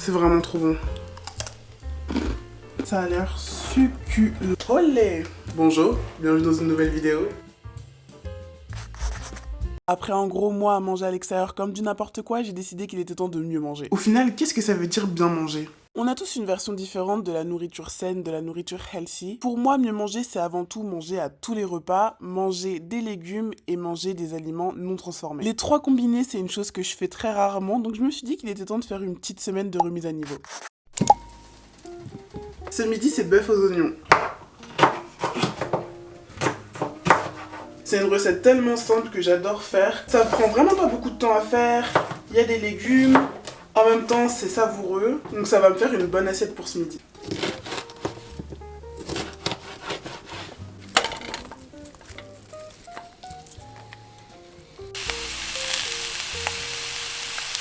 C'est vraiment trop bon. Ça a l'air succulent. Olé! Bonjour, bienvenue dans une nouvelle vidéo. Après un gros mois à manger à l'extérieur comme du n'importe quoi, j'ai décidé qu'il était temps de mieux manger. Au final, qu'est-ce que ça veut dire bien manger? On a tous une version différente de la nourriture saine, de la nourriture healthy. Pour moi, mieux manger, c'est avant tout manger à tous les repas, manger des légumes et manger des aliments non transformés. Les trois combinés, c'est une chose que je fais très rarement, donc je me suis dit qu'il était temps de faire une petite semaine de remise à niveau. Ce midi, c'est bœuf aux oignons. C'est une recette tellement simple que j'adore faire. Ça prend vraiment pas beaucoup de temps à faire. Il y a des légumes. En même temps, c'est savoureux. Donc ça va me faire une bonne assiette pour ce midi.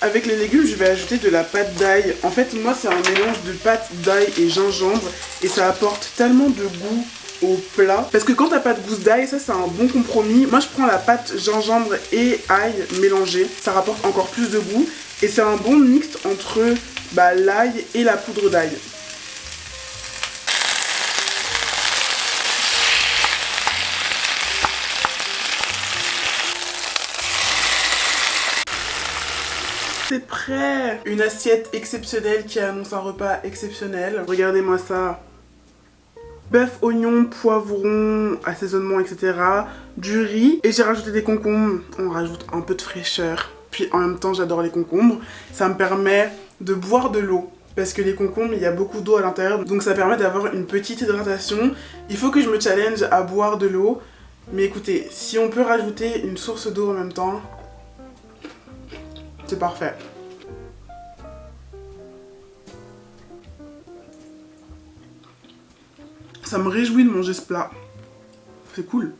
Avec les légumes, je vais ajouter de la pâte d'ail. En fait, moi, c'est un mélange de pâte d'ail et gingembre. Et ça apporte tellement de goût au plat. Parce que quand t'as pas de gousse d'ail, ça c'est un bon compromis. Moi, je prends la pâte gingembre et ail mélangée. Ça rapporte encore plus de goût. Et c'est un bon mix entre l'ail et la poudre d'ail. C'est prêt! Une assiette exceptionnelle qui annonce un repas exceptionnel. Regardez-moi ça. Bœuf, oignon, poivron, assaisonnement, etc. Du riz. Et j'ai rajouté des concombres. On rajoute un peu de fraîcheur. Puis en même temps, j'adore les concombres. Ça me permet de boire de l'eau. Parce que les concombres, il y a beaucoup d'eau à l'intérieur. Donc ça permet d'avoir une petite hydratation. Il faut que je me challenge à boire de l'eau. Mais écoutez, si on peut rajouter une source d'eau en même temps, c'est parfait. Ça me réjouit de manger ce plat. C'est cool.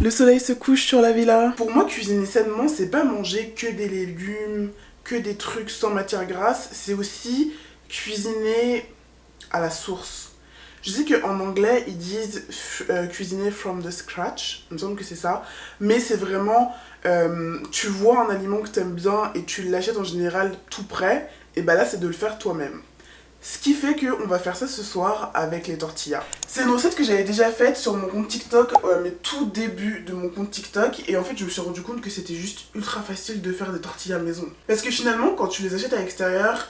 Le soleil se couche sur la villa. Pour moi, cuisiner sainement, c'est pas manger que des légumes, que des trucs sans matière grasse. C'est aussi cuisiner à la source. Je sais qu'en anglais, ils disent cuisiner from the scratch. Il me semble que c'est ça. Mais c'est vraiment, tu vois un aliment que t'aimes bien et tu l'achètes en général tout prêt. Et bah là, c'est de le faire toi-même. Ce qui fait qu'on va faire ça ce soir avec les tortillas. C'est une recette que j'avais déjà faite sur mon compte TikTok, mais tout début de mon compte TikTok. Et en fait, je me suis rendu compte que c'était juste ultra facile de faire des tortillas maison. Parce que finalement, quand tu les achètes à l'extérieur,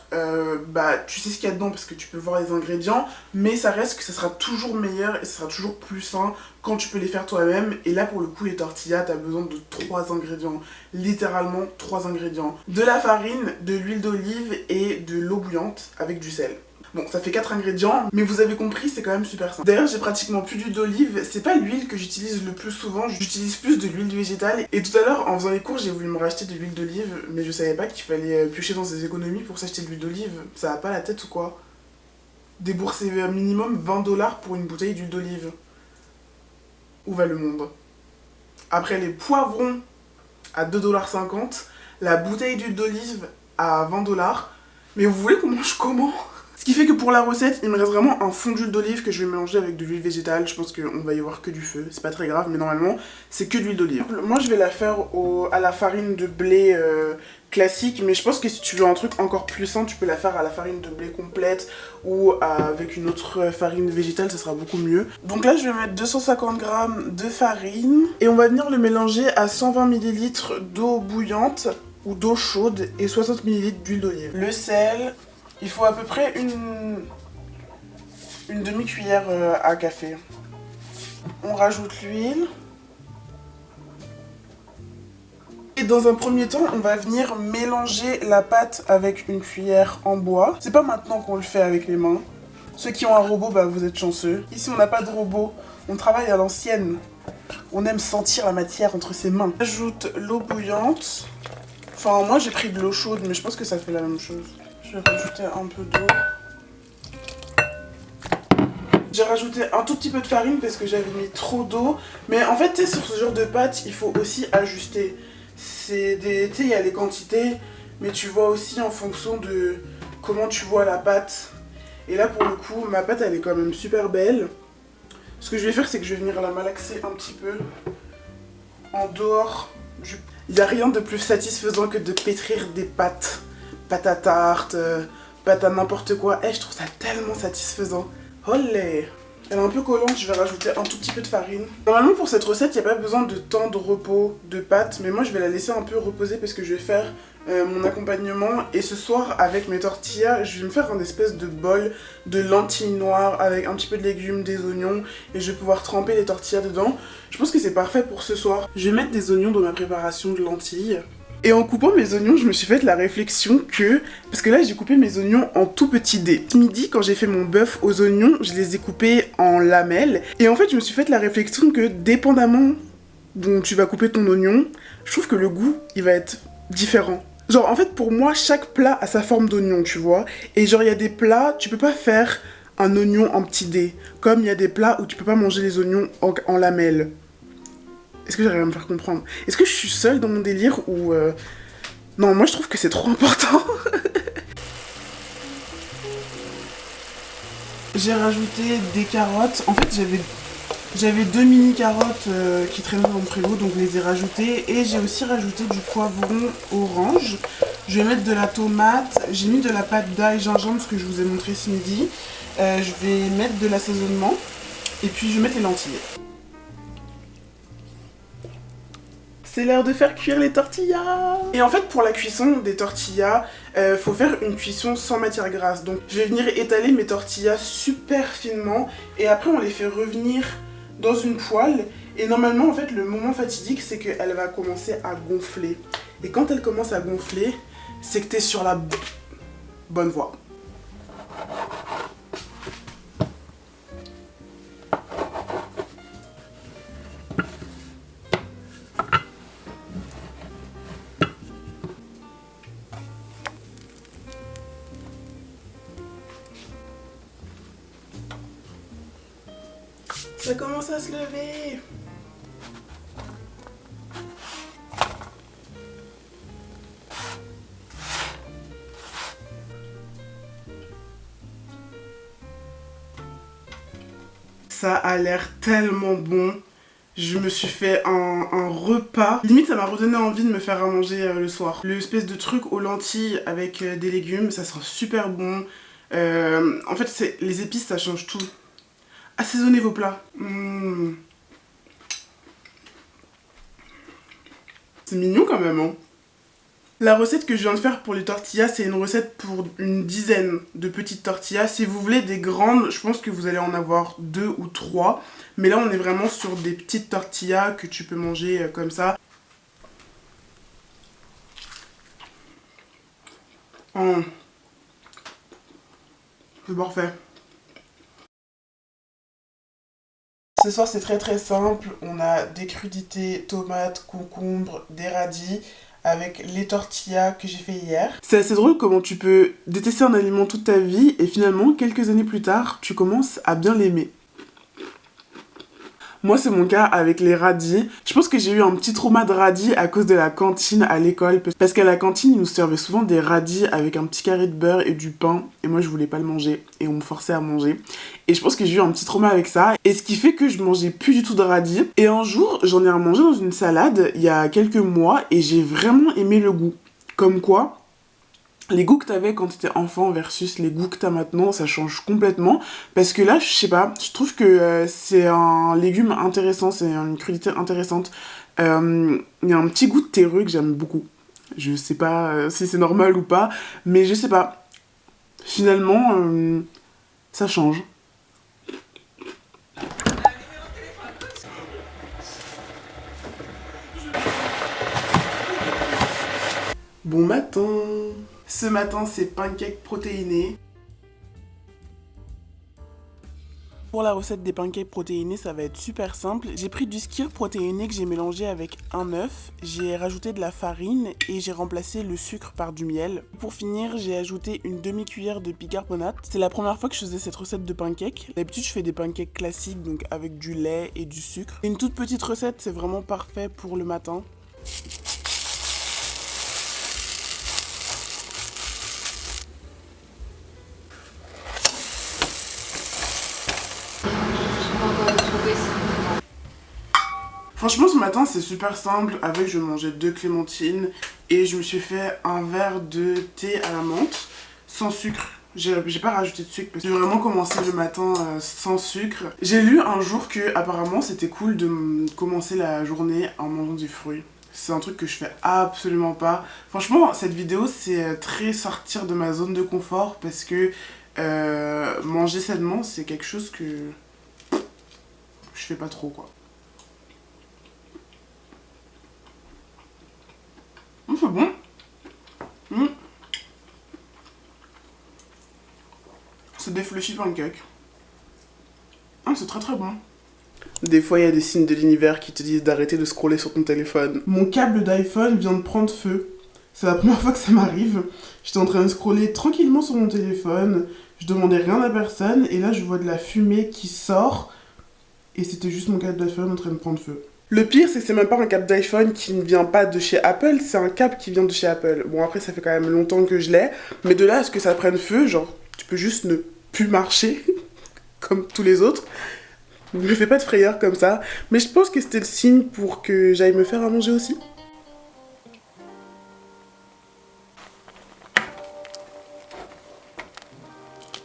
tu sais ce qu'il y a dedans parce que tu peux voir les ingrédients. Mais ça reste que ça sera toujours meilleur et ça sera toujours plus sain quand tu peux les faire toi-même. Et là, pour le coup, les tortillas, t'as besoin de 3 ingrédients. Littéralement 3 ingrédients. De la farine, de l'huile d'olive et de l'eau bouillante avec du sel. Bon, ça fait 4 ingrédients, mais vous avez compris, c'est quand même super simple. D'ailleurs, j'ai pratiquement plus d'huile d'olive. C'est pas l'huile que j'utilise le plus souvent, j'utilise plus de l'huile végétale. Et tout à l'heure, en faisant les cours, j'ai voulu me racheter de l'huile d'olive, mais je savais pas qu'il fallait piocher dans ses économies pour s'acheter de l'huile d'olive. Ça a pas la tête ou quoi? Débourser minimum 20 $ pour une bouteille d'huile d'olive. Où va le monde? Après, les poivrons à 2,50 $, la bouteille d'huile d'olive à 20 $. Mais vous voulez qu'on mange comment? Ce qui fait que pour la recette, il me reste vraiment un fond d'huile d'olive que je vais mélanger avec de l'huile végétale. Je pense qu'on va y avoir que du feu, c'est pas très grave, mais normalement, c'est que de l'huile d'olive. Moi, je vais la faire à la farine de blé classique, mais je pense que si tu veux un truc encore plus sain, tu peux la faire à la farine de blé complète ou avec une autre farine végétale, ça sera beaucoup mieux. Donc là, je vais mettre 250 g de farine et on va venir le mélanger à 120 ml d'eau bouillante ou d'eau chaude et 60 ml d'huile d'olive. Le sel. Il faut à peu près une demi-cuillère à café. On rajoute l'huile. Et dans un premier temps, on va venir mélanger la pâte avec une cuillère en bois. C'est pas maintenant qu'on le fait avec les mains. Ceux qui ont un robot, vous êtes chanceux. Ici, on n'a pas de robot. On travaille à l'ancienne. On aime sentir la matière entre ses mains. J'ajoute l'eau bouillante. Enfin, moi, j'ai pris de l'eau chaude, mais je pense que ça fait la même chose. Je vais rajouter un peu d'eau. J'ai rajouté un tout petit peu de farine parce que j'avais mis trop d'eau. Mais en fait, tu sais, sur ce genre de pâte, il faut aussi ajuster. Tu sais, il y a les quantités, mais tu vois aussi en fonction de comment tu vois la pâte. Et là, pour le coup, ma pâte, elle est quand même super belle. Ce que je vais faire, c'est que je vais venir la malaxer un petit peu en dehors Il n'y a rien de plus satisfaisant que de pétrir des pâtes. Pâtes à tarte, pâtes à n'importe quoi. Je trouve ça tellement satisfaisant. Olé! Elle est un peu collante, je vais rajouter un tout petit peu de farine. Normalement pour cette recette, il n'y a pas besoin de temps de repos de pâte, mais moi je vais la laisser un peu reposer parce que je vais faire mon accompagnement. Et ce soir, avec mes tortillas, je vais me faire un espèce de bol de lentilles noires avec un petit peu de légumes, des oignons, et je vais pouvoir tremper les tortillas dedans. Je pense que c'est parfait pour ce soir. Je vais mettre des oignons dans ma préparation de lentilles. Et en coupant mes oignons, je me suis fait la réflexion que... Parce que là, j'ai coupé mes oignons en tout petits dés. Ce midi, quand j'ai fait mon bœuf aux oignons, je les ai coupés en lamelles. Et en fait, je me suis fait la réflexion que dépendamment dont tu vas couper ton oignon, je trouve que le goût, il va être différent. Genre, en fait, pour moi, chaque plat a sa forme d'oignon, tu vois. Et genre, il y a des plats, tu peux pas faire un oignon en petits dés. Comme il y a des plats où tu peux pas manger les oignons en lamelles. Est-ce que j'arrive à me faire comprendre? Est-ce que je suis seule dans mon délire ou... Non, moi je trouve que c'est trop important. J'ai rajouté des carottes. En fait, j'avais 2 mini carottes qui traînaient dans mon frigo, donc je les ai rajoutées. Et j'ai aussi rajouté du poivron orange. Je vais mettre de la tomate. J'ai mis de la pâte d'ail gingembre, ce que je vous ai montré ce midi. Je vais mettre de l'assaisonnement. Et puis je vais mettre les lentilles. C'est l'heure de faire cuire les tortillas. Et en fait, pour la cuisson des tortillas, faut faire une cuisson sans matière grasse. Donc je vais venir étaler mes tortillas super finement et après on les fait revenir dans une poêle. Et normalement, en fait, le moment fatidique, c'est qu'elle va commencer à gonfler. Et quand elle commence à gonfler, c'est que t'es sur la bonne voie. Ça commence à se lever. Ça a l'air tellement bon. Je me suis fait un repas. Limite, ça m'a redonné envie de me faire à manger le soir. L'espèce de truc aux lentilles avec des légumes, ça sent super bon. En fait, les épices, ça change tout. Assaisonnez vos plats. C'est mignon quand même, hein. La recette que je viens de faire pour les tortillas, c'est une recette pour une dizaine de petites tortillas. Si vous voulez des grandes, je pense que vous allez en avoir 2 ou 3. Mais là, on est vraiment sur des petites tortillas que tu peux manger comme ça. C'est parfait. Ce soir, c'est très simple. On a des crudités, tomates, concombres, des radis avec les tortillas que j'ai fait hier. C'est assez drôle comment tu peux détester un aliment toute ta vie et finalement, quelques années plus tard, tu commences à bien l'aimer. Moi, c'est mon cas avec les radis. Je pense que j'ai eu un petit trauma de radis à cause de la cantine à l'école. Parce qu'à la cantine, ils nous servaient souvent des radis avec un petit carré de beurre et du pain. Et moi, je voulais pas le manger. Et on me forçait à manger. Et je pense que j'ai eu un petit trauma avec ça. Et ce qui fait que je mangeais plus du tout de radis. Et un jour, j'en ai mangé dans une salade il y a quelques mois. Et j'ai vraiment aimé le goût. Comme quoi... les goûts que t'avais quand t'étais enfant versus les goûts que t'as maintenant, ça change complètement. Parce que là, je sais pas, je trouve que c'est un légume intéressant, c'est une crudité intéressante. Il y a un petit goût de terreux que j'aime beaucoup. Je sais pas si c'est normal ou pas, mais je sais pas. Finalement, ça change. Bon matin! Ce matin, c'est pancakes protéinés. Pour la recette des pancakes protéinés, ça va être super simple. J'ai pris du skyr protéiné que j'ai mélangé avec un œuf. J'ai rajouté de la farine et j'ai remplacé le sucre par du miel. Pour finir, j'ai ajouté une demi-cuillère de bicarbonate. C'est la première fois que je faisais cette recette de pancakes. D'habitude, je fais des pancakes classiques, donc avec du lait et du sucre. Une toute petite recette, c'est vraiment parfait pour le matin. Franchement ce matin c'est super simple, avec je mangeais 2 clémentines et je me suis fait un verre de thé à la menthe sans sucre. J'ai pas rajouté de sucre parce que j'ai vraiment commencé le matin sans sucre. J'ai lu un jour que apparemment c'était cool de commencer la journée en mangeant des fruits. C'est un truc que je fais absolument pas. Franchement cette vidéo c'est très sortir de ma zone de confort parce que manger sainement c'est quelque chose que je fais pas trop quoi. C'est bon. C'est des fluffy pancakes. C'est très très bon. Des fois il y a des signes de l'univers qui te disent d'arrêter de scroller sur ton téléphone. Mon câble d'iPhone vient de prendre feu. C'est la première fois que ça m'arrive. J'étais en train de scroller tranquillement sur mon téléphone. Je demandais rien à personne et là je vois de la fumée qui sort. Et c'était juste mon câble d'iPhone en train de prendre feu. Le pire, c'est que c'est même pas un câble d'iPhone qui ne vient pas de chez Apple, c'est un câble qui vient de chez Apple. Bon, après, ça fait quand même longtemps que je l'ai, mais de là à ce que ça prenne feu, genre, tu peux juste ne plus marcher, comme tous les autres. Ne me fais pas de frayeur comme ça, mais je pense que c'était le signe pour que j'aille me faire à manger aussi.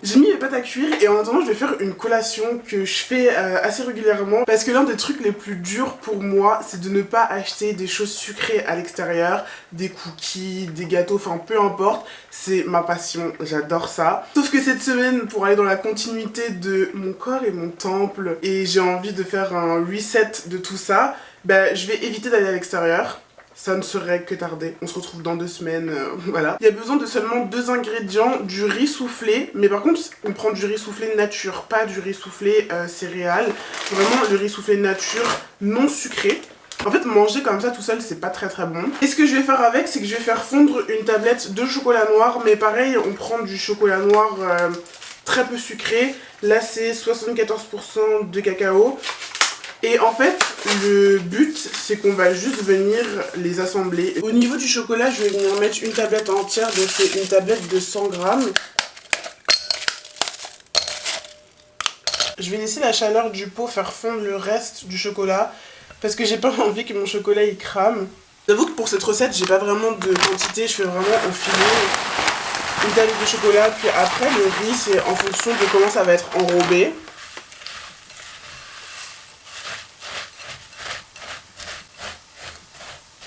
J'ai mis mes pâtes à cuire et en attendant je vais faire une collation que je fais assez régulièrement parce que l'un des trucs les plus durs pour moi c'est de ne pas acheter des choses sucrées à l'extérieur, des cookies, des gâteaux, enfin peu importe, c'est ma passion, j'adore ça. Sauf que cette semaine pour aller dans la continuité de mon corps et mon temple et j'ai envie de faire un reset de tout ça, ben je vais éviter d'aller à l'extérieur. Ça ne serait que tarder. On se retrouve dans 2 semaines, voilà. Il y a besoin de seulement 2 ingrédients, du riz soufflé, mais par contre, on prend du riz soufflé nature, pas du riz soufflé céréales. Vraiment, le riz soufflé nature non sucré. En fait, manger comme ça tout seul, c'est pas très très bon. Et ce que je vais faire avec, c'est que je vais faire fondre une tablette de chocolat noir, mais pareil, on prend du chocolat noir très peu sucré. Là, c'est 74% de cacao. Et en fait, le but, c'est qu'on va juste venir les assembler. Au niveau du chocolat, je vais venir mettre une tablette entière, donc c'est une tablette de 100 grammes. Je vais laisser la chaleur du pot faire fondre le reste du chocolat, parce que j'ai pas envie que mon chocolat il crame. J'avoue que pour cette recette, j'ai pas vraiment de quantité, je fais vraiment au filet une tablette de chocolat, puis après le riz, c'est en fonction de comment ça va être enrobé.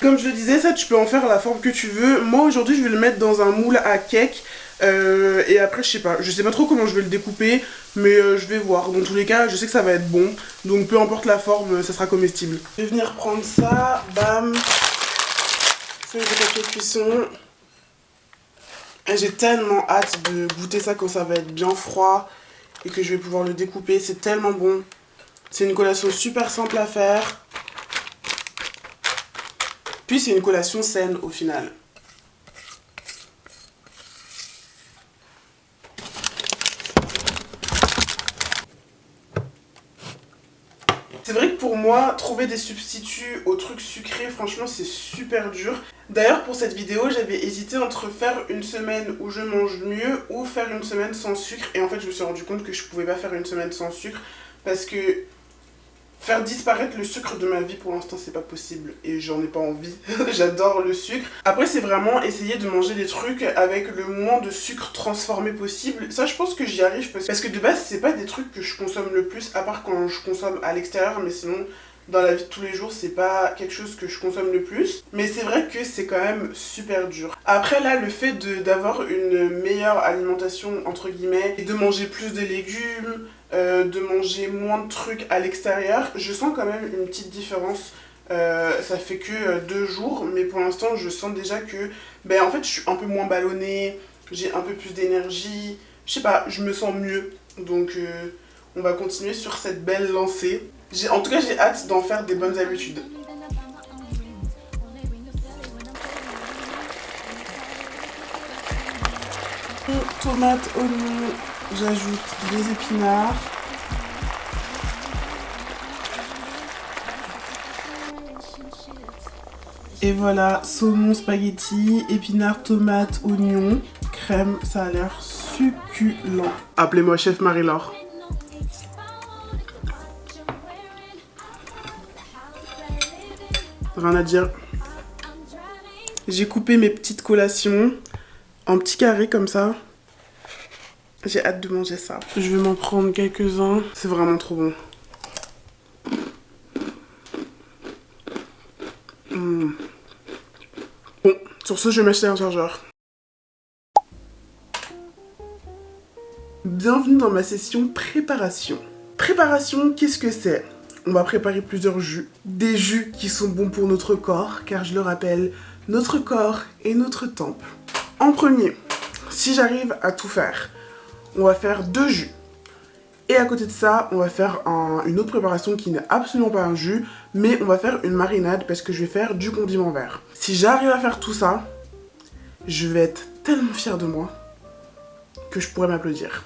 Comme je le disais, ça tu peux en faire la forme que tu veux. Moi aujourd'hui je vais le mettre dans un moule à cake. Et après je sais pas trop comment je vais le découper. Mais je vais voir. Dans tous les cas je sais que ça va être bon. Donc peu importe la forme, ça sera comestible. Je vais venir prendre ça. Bam. Feuille de papier cuisson. J'ai tellement hâte de goûter ça quand ça va être bien froid. Et que je vais pouvoir le découper. C'est tellement bon. C'est une collation super simple à faire. Puis c'est une collation saine au final. C'est vrai que pour moi, trouver des substituts aux trucs sucrés, franchement c'est super dur. D'ailleurs pour cette vidéo, j'avais hésité entre faire une semaine où je mange mieux ou faire une semaine sans sucre. Et en fait je me suis rendu compte que je pouvais pas faire une semaine sans sucre parce que faire disparaître le sucre de ma vie pour l'instant c'est pas possible et j'en ai pas envie. J'adore le sucre. Après c'est vraiment essayer de manger des trucs avec le moins de sucre transformé possible. Ça je pense que j'y arrive parce que de base c'est pas des trucs que je consomme le plus à part quand je consomme à l'extérieur, mais sinon dans la vie de tous les jours c'est pas quelque chose que je consomme le plus. Mais c'est vrai que c'est quand même super dur. Après là le fait d'avoir une meilleure alimentation entre guillemets et de manger plus de légumes, de manger moins de trucs à l'extérieur, je sens quand même une petite différence. Ça fait que 2 jours, mais pour l'instant je sens déjà que en fait je suis un peu moins ballonnée, j'ai un peu plus d'énergie, je sais pas, je me sens mieux. Donc on va continuer sur cette belle lancée. En tout cas j'ai hâte d'en faire des bonnes habitudes. Tomates, oignons, j'ajoute des épinards. Et voilà, saumon, spaghetti, épinards, tomates, oignons, crème, ça a l'air succulent. Appelez-moi chef Marie-Laure. rien à dire. J'ai coupé mes petites collations en petits carrés comme ça. J'ai hâte de manger ça. Je vais m'en prendre quelques-uns. C'est vraiment trop bon. Bon, sur ce, je vais m'acheter un chargeur. Bienvenue dans ma session préparation. Préparation, qu'est-ce que c'est? On va préparer plusieurs jus. Des jus qui sont bons pour notre corps, car je le rappelle, notre corps est notre temple. En premier, si j'arrive à tout faire, on va faire 2 jus. Et à côté de ça, on va faire une autre préparation qui n'est absolument pas un jus, mais on va faire une marinade parce que je vais faire du condiment vert. Si j'arrive à faire tout ça, je vais être tellement fière de moi que je pourrais m'applaudir.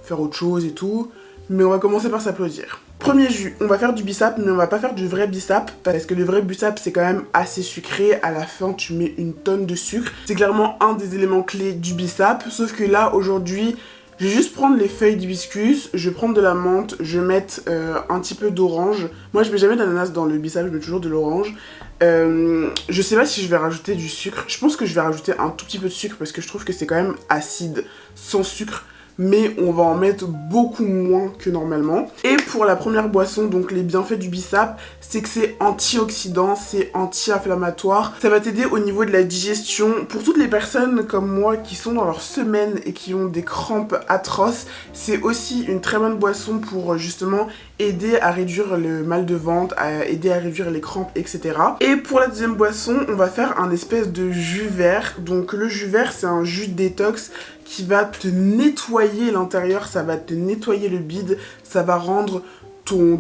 Faire autre chose et tout, mais on va commencer par s'applaudir. Premier jus, on va faire du bissap, mais on va pas faire du vrai bissap parce que le vrai bissap c'est quand même assez sucré. À la fin, tu mets une tonne de sucre. C'est clairement un des éléments clés du bissap, sauf que là, aujourd'hui, je vais juste prendre les feuilles d'hibiscus, je vais prendre de la menthe, je vais mettre un petit peu d'orange. Moi, je mets jamais d'ananas dans le bissap, je mets toujours de l'orange. Je sais pas si je vais rajouter du sucre. Je pense que je vais rajouter un tout petit peu de sucre parce que je trouve que c'est quand même acide sans sucre. Mais on va en mettre beaucoup moins que normalement. Et pour la première boisson, donc les bienfaits du bissap, c'est que c'est antioxydant, c'est anti-inflammatoire. Ça va t'aider au niveau de la digestion. Pour toutes les personnes comme moi qui sont dans leur semaine et qui ont des crampes atroces, c'est aussi une très bonne boisson pour justement aider à réduire le mal de ventre, à aider à réduire les crampes, etc. Et pour la deuxième boisson, on va faire un espèce de jus vert. Donc le jus vert, c'est un jus détox qui va te nettoyer l'intérieur, ça va te nettoyer le bide, ça va rendre ton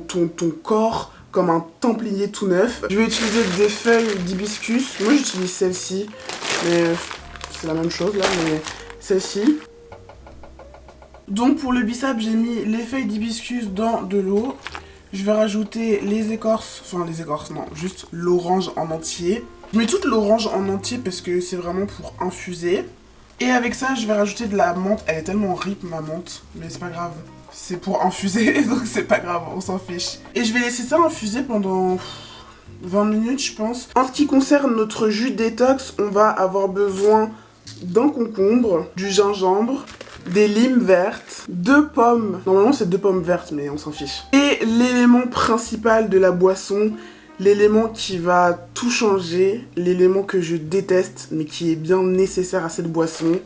corps comme un templier tout neuf. Je vais utiliser des feuilles d'hibiscus. Moi j'utilise celle-ci, mais c'est la même chose là, mais celle-ci. Donc pour le bissap, j'ai mis les feuilles d'hibiscus dans de l'eau. Je vais rajouter les écorces, non, juste l'orange en entier. Je mets toute l'orange en entier parce que c'est vraiment pour infuser. Et avec ça, je vais rajouter de la menthe. Elle est tellement rip ma menthe, mais c'est pas grave. C'est pour infuser, donc c'est pas grave, on s'en fiche. Et je vais laisser ça infuser pendant 20 minutes, je pense. En ce qui concerne notre jus détox, on va avoir besoin d'un concombre, du gingembre, des limes vertes, 2 pommes. Normalement, c'est 2 pommes vertes, mais on s'en fiche. Et l'élément principal de la boisson, l'élément qui va tout changer, l'élément que je déteste, mais qui est bien nécessaire à cette boisson,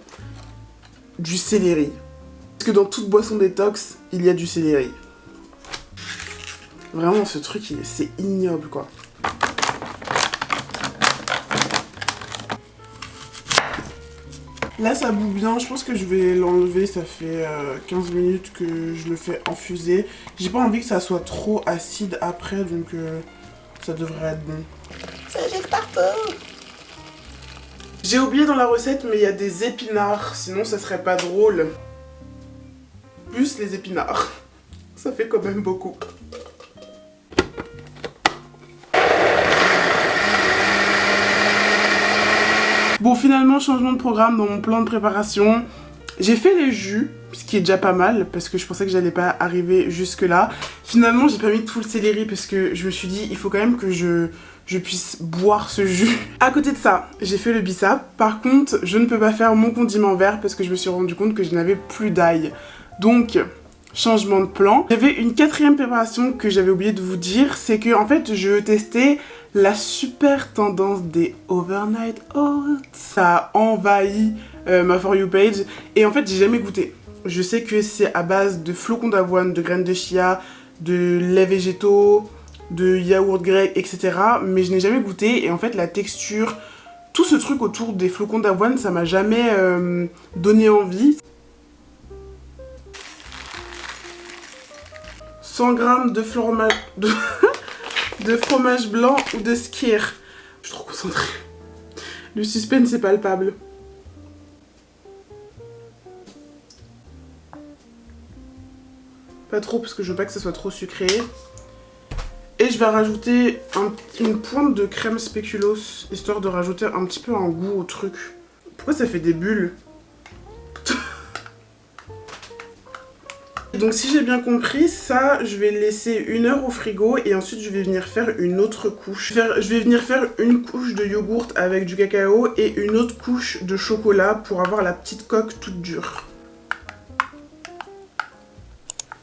du céleri. Parce que dans toute boisson détox, il y a du céleri. Vraiment, ce truc, c'est ignoble, quoi. Là, ça bout bien. Je pense que je vais l'enlever. Ça fait 15 minutes que je le fais infuser. J'ai pas envie que ça soit trop acide après, donc ça devrait être bon. Ça jette partout. J'ai oublié dans la recette, mais il y a des épinards. Sinon, ça serait pas drôle. Plus les épinards. Ça fait quand même beaucoup. Bon, finalement, changement de programme dans mon plan de préparation. J'ai fait les jus, ce qui est déjà pas mal, parce que je pensais que j'allais pas arriver jusque là. Finalement, j'ai pas mis tout le céleri, parce que je me suis dit, il faut quand même que je puisse boire ce jus. À côté de ça, j'ai fait le bissap. Par contre, je ne peux pas faire mon condiment vert, parce que je me suis rendu compte que je n'avais plus d'ail. Donc, changement de plan. J'avais une 4e préparation que j'avais oublié de vous dire, c'est que en fait, je testais la super tendance des overnight oats. Ça a envahi ma For You page et en fait j'ai jamais goûté. Je sais que c'est à base de flocons d'avoine, de graines de chia, de laits végétaux, de yaourt grec, etc. Mais je n'ai jamais goûté et en fait la texture, tout ce truc autour des flocons d'avoine, ça m'a jamais donné envie. 100 g de fromage... de fromage blanc ou de skyr. Je suis trop concentrée. Le suspense est palpable. Pas trop parce que je veux pas que ça soit trop sucré. Et je vais rajouter une pointe de crème spéculoos, histoire de rajouter un petit peu un goût au truc. Pourquoi ça fait des bulles? Donc si j'ai bien compris, ça je vais le laisser 1 heure au frigo et ensuite je vais venir faire une autre couche. Je vais venir faire une couche de yogourt avec du cacao et une autre couche de chocolat pour avoir la petite coque toute dure.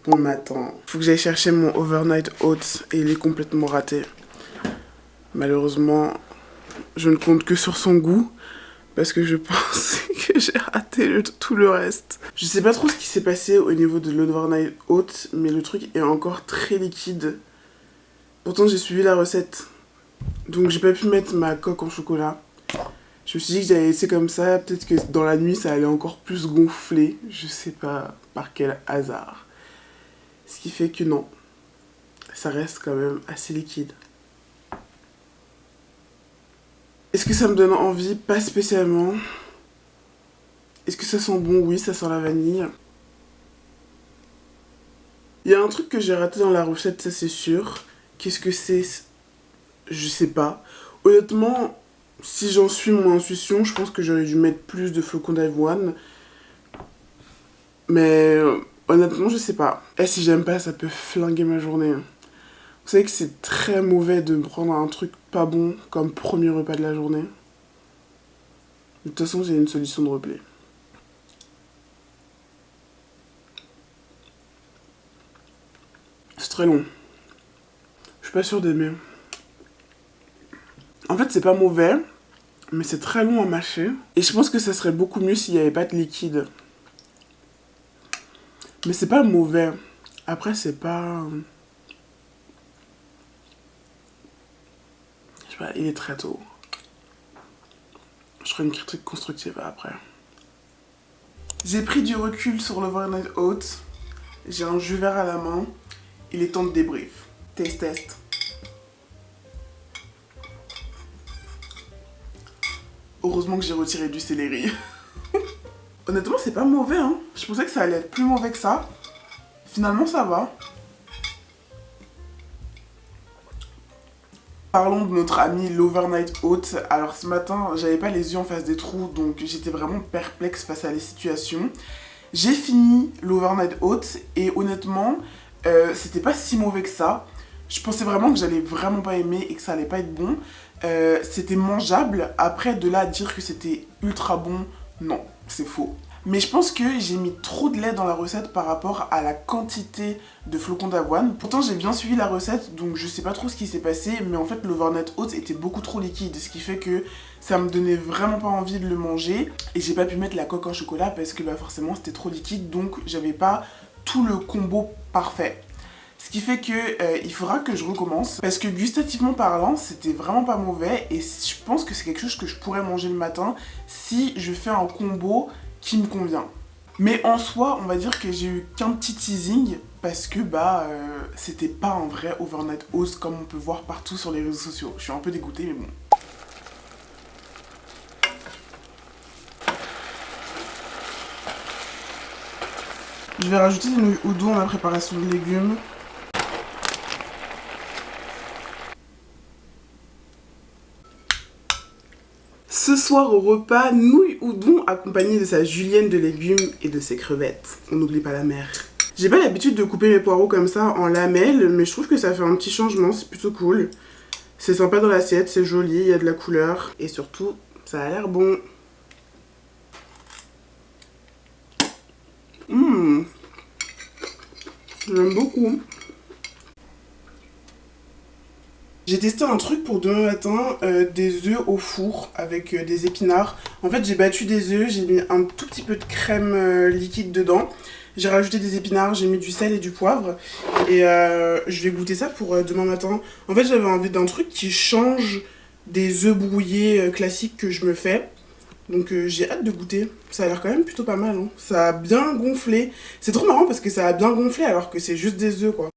Bon mais attends, faut que j'aille chercher mon overnight oats et il est complètement raté. Malheureusement, je ne compte que sur son goût parce que je pense que j'ai raté tout le reste. Je sais pas trop ce qui s'est passé au niveau de l'overnight oats, mais le truc est encore très liquide. Pourtant j'ai suivi la recette, donc j'ai pas pu mettre ma coque en chocolat. Je me suis dit que j'allais laisser comme ça, peut-être que dans la nuit ça allait encore plus gonfler, je sais pas par quel hasard. Ce qui fait que non, ça reste quand même assez liquide. Est-ce que ça me donne envie? Pas spécialement. Est-ce que ça sent bon? Oui, ça sent la vanille. Il y a un truc que j'ai raté dans la recette, ça c'est sûr. Qu'est-ce que c'est? Je sais pas. Honnêtement, si j'en suis mon intuition, je pense que j'aurais dû mettre plus de flocons d'avoine. Mais honnêtement, je sais pas. Et si j'aime pas, ça peut flinguer ma journée. Vous savez que c'est très mauvais de prendre un truc pas bon comme premier repas de la journée. De toute façon, j'ai une solution de repli. C'est très long. Je suis pas sûre d'aimer. En fait, c'est pas mauvais, mais c'est très long à mâcher. Et je pense que ça serait beaucoup mieux s'il n'y avait pas de liquide. Mais c'est pas mauvais. Après, c'est pas... Je sais pas, il est très tôt. Je ferai une critique constructive après. J'ai pris du recul sur l'overnight oats. J'ai un jus vert à la main. Il est temps de débrief. Test. Heureusement que j'ai retiré du céleri. Honnêtement, c'est pas mauvais, hein. Je pensais que ça allait être plus mauvais que ça. Finalement, ça va. Parlons de notre ami l'overnight oats. Alors ce matin, j'avais pas les yeux en face des trous, donc j'étais vraiment perplexe face à la situation. J'ai fini l'overnight oats et honnêtement, c'était pas si mauvais que ça. Je pensais vraiment que j'allais vraiment pas aimer et que ça allait pas être bon. C'était mangeable. Après, de là à dire que c'était ultra bon, non, c'est faux. Mais je pense que j'ai mis trop de lait dans la recette par rapport à la quantité de flocons d'avoine. Pourtant j'ai bien suivi la recette, donc je sais pas trop ce qui s'est passé, mais en fait l'overnight oats était beaucoup trop liquide, ce qui fait que ça me donnait vraiment pas envie de le manger. Et j'ai pas pu mettre la coque en chocolat parce que bah, forcément c'était trop liquide, donc j'avais pas tout le combo parfait. Ce qui fait que il faudra que je recommence parce que gustativement parlant c'était vraiment pas mauvais et je pense que c'est quelque chose que je pourrais manger le matin si je fais un combo qui me convient. Mais en soi, on va dire que j'ai eu qu'un petit teasing parce que bah c'était pas un vrai overnight oats comme on peut voir partout sur les réseaux sociaux. Je suis un peu dégoûtée mais bon. Je vais rajouter des nouilles udon à ma préparation de légumes. Ce soir au repas, nouilles udon accompagnées de sa julienne de légumes et de ses crevettes. On n'oublie pas la mer. J'ai pas l'habitude de couper mes poireaux comme ça en lamelles, mais je trouve que ça fait un petit changement, c'est plutôt cool. C'est sympa dans l'assiette, c'est joli, il y a de la couleur et surtout, ça a l'air bon. J'aime beaucoup. J'ai testé un truc pour demain matin, des œufs au four avec des épinards. En fait, j'ai battu des œufs, j'ai mis un tout petit peu de crème liquide dedans. J'ai rajouté des épinards, j'ai mis du sel et du poivre. Et je vais goûter ça pour demain matin. En fait, j'avais envie d'un truc qui change des œufs brouillés classiques que je me fais. Donc j'ai hâte de goûter. Ça a l'air quand même plutôt pas mal, hein. Ça a bien gonflé. C'est trop marrant parce que ça a bien gonflé alors que c'est juste des œufs, quoi.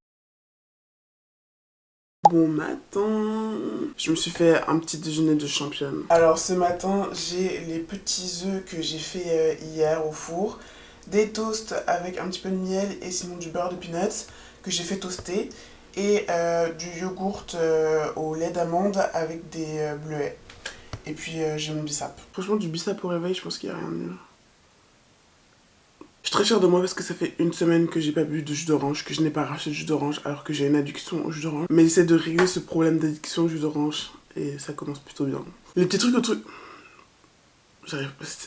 Bon matin, je me suis fait un petit déjeuner de championne. Alors ce matin, j'ai les petits œufs que j'ai fait hier au four, des toasts avec un petit peu de miel et sinon du beurre de peanuts que j'ai fait toaster et du yogourt au lait d'amande avec des bleuets. Et puis j'ai mon bissap. Franchement du bissap au réveil, je pense qu'il n'y a rien de mieux. Je suis très fière de moi parce que ça fait une semaine que j'ai pas bu de jus d'orange, que je n'ai pas racheté de jus d'orange alors que j'ai une addiction au jus d'orange. Mais j'essaie de régler ce problème d'addiction au jus d'orange et ça commence plutôt bien. Les petits trucs au truc...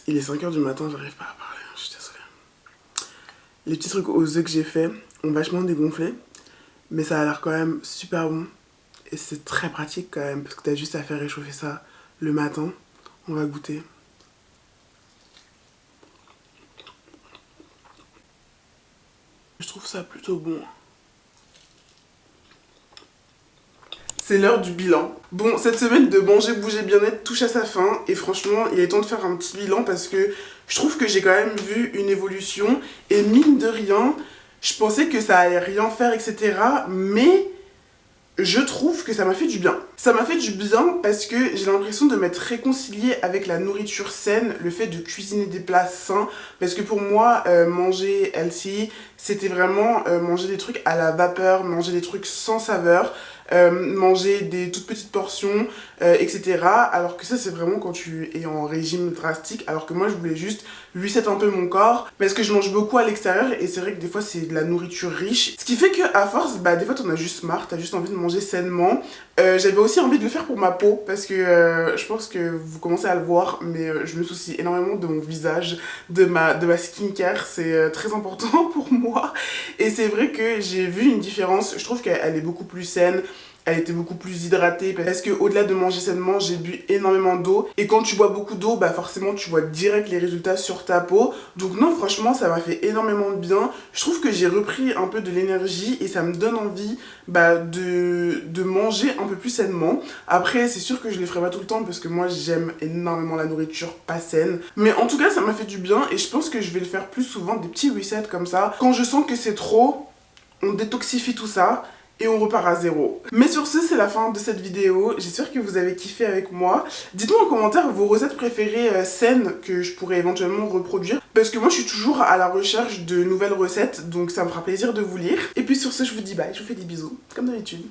Il est 5h du matin, j'arrive pas à parler, je suis désolée. Les petits trucs aux œufs que j'ai fait ont vachement dégonflé, mais ça a l'air quand même super bon. Et c'est très pratique quand même, parce que t'as juste à faire réchauffer ça le matin. On va goûter. Je trouve ça plutôt bon. C'est l'heure du bilan. Bon, cette semaine de manger, bouger, bien-être touche à sa fin. Et franchement, il est temps de faire un petit bilan parce que je trouve que j'ai quand même vu une évolution. Et mine de rien, je pensais que ça allait rien faire, etc. Mais je trouve que ça m'a fait du bien. Ça m'a fait du bien parce que j'ai l'impression de m'être réconciliée avec la nourriture saine, le fait de cuisiner des plats sains. Parce que pour moi, manger healthy, c'était vraiment manger des trucs à la vapeur, manger des trucs sans saveur. Manger des toutes petites portions, etc. Alors que ça, c'est vraiment quand tu es en régime drastique. Alors que moi, je voulais juste reset un peu mon corps. Parce que je mange beaucoup à l'extérieur et c'est vrai que des fois, c'est de la nourriture riche. Ce qui fait qu'à force, bah, des fois, t'en as juste marre. T'as juste envie de manger sainement. J'avais aussi envie de le faire pour ma peau. Parce que je pense que vous commencez à le voir. Mais je me soucie énormément de mon visage, de ma skincare. C'est très important pour moi. Et c'est vrai que j'ai vu une différence. Je trouve qu'elle est beaucoup plus saine. Elle était beaucoup plus hydratée parce que au-delà de manger sainement, j'ai bu énormément d'eau. Et quand tu bois beaucoup d'eau, bah forcément tu vois direct les résultats sur ta peau. Donc non, franchement, ça m'a fait énormément de bien. Je trouve que j'ai repris un peu de l'énergie et ça me donne envie bah, de manger un peu plus sainement. Après, c'est sûr que je les ferai pas tout le temps parce que moi j'aime énormément la nourriture pas saine. Mais en tout cas, ça m'a fait du bien et je pense que je vais le faire plus souvent, des petits resets comme ça. Quand je sens que c'est trop, on détoxifie tout ça. Et on repart à zéro. Mais sur ce, c'est la fin de cette vidéo. J'espère que vous avez kiffé avec moi. Dites-moi en commentaire vos recettes préférées saines que je pourrais éventuellement reproduire. Parce que moi, je suis toujours à la recherche de nouvelles recettes. Donc ça me fera plaisir de vous lire. Et puis sur ce, je vous dis bye. Je vous fais des bisous, comme d'habitude.